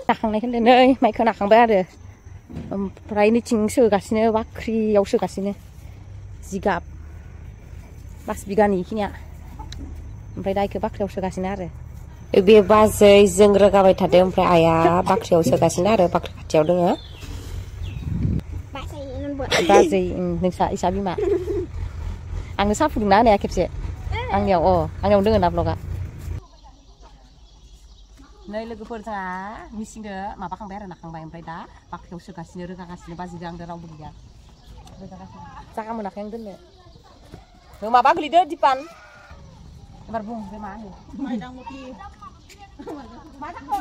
नाखांनायखौ नै माइखौ नाखांबाय आरो ओमफ्राय नैथिं सोगासिनो बाख्रियाव सोगासिनो जिगाब 5 बिगानि इखिनिया ओमफ्राय दा इखौ बाख्रियाव सोगासिनो आरो बे बाजै जों रोगाबाय थादों ओमफ्राय आइया बाख्रियाव सोगासिनो आरो बाख्रि खाथियाव दोङो बाजै नोंसा इसा बिमा आंनो साहा फुदुंना होनाया खेबसे आंनियाव आंनियाव दोङो ना ब्लगा नै लोगोफोर जोंहा मिसिंदो माबाखांबाय आरो नाखांबाय ओमफ्राय दा बाख्रियाव सोगासिनो रोगागासिनो बाजिदो आंदो रावबो गैया रोगागासिनो जागा मोनाखै आं दोननो माबा गोलैदो दिपान एबार बुं बे मा होनो माइदांमति मा जाखो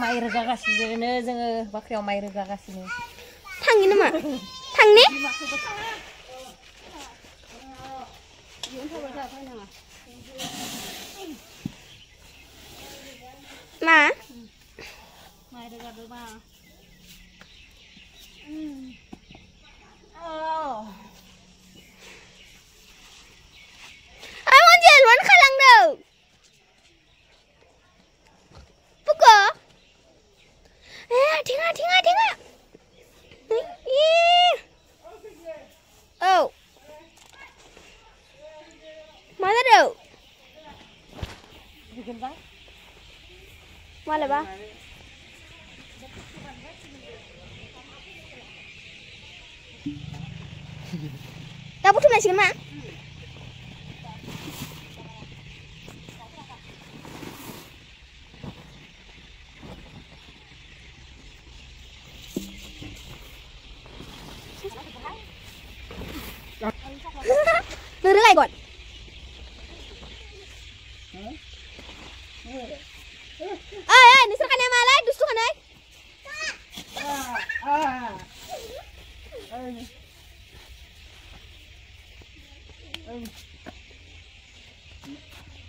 माइ रोगागासिनो जोङो बाख्रियाव माइ रोगागासिनो थांनि नामा थांनि मा माइ रोगादो मा Jalan kalang dong. Buka. Tengok. Oh. Mana dong? Mana ba? Dah butuh nasi kan, Mak? Đưa lạiก่อนนี่สุดกันมาเลยดูสุดกันเลย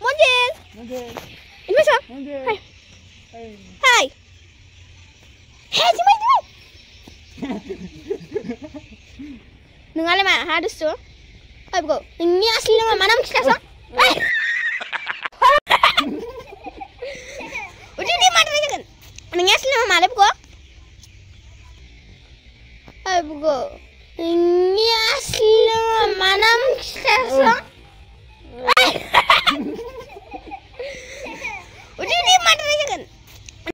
มอนเจนอินไม่ใช่ไฮเฮ้ยจิ๋มหนึ่งอะไรมาฮะดูสุดAyo buka. Ini asli nama mana mesti kasar? Udah di mana kan? Ini asli nama mana buka? Ayo buka. Ini asli nama mana mesti kasar?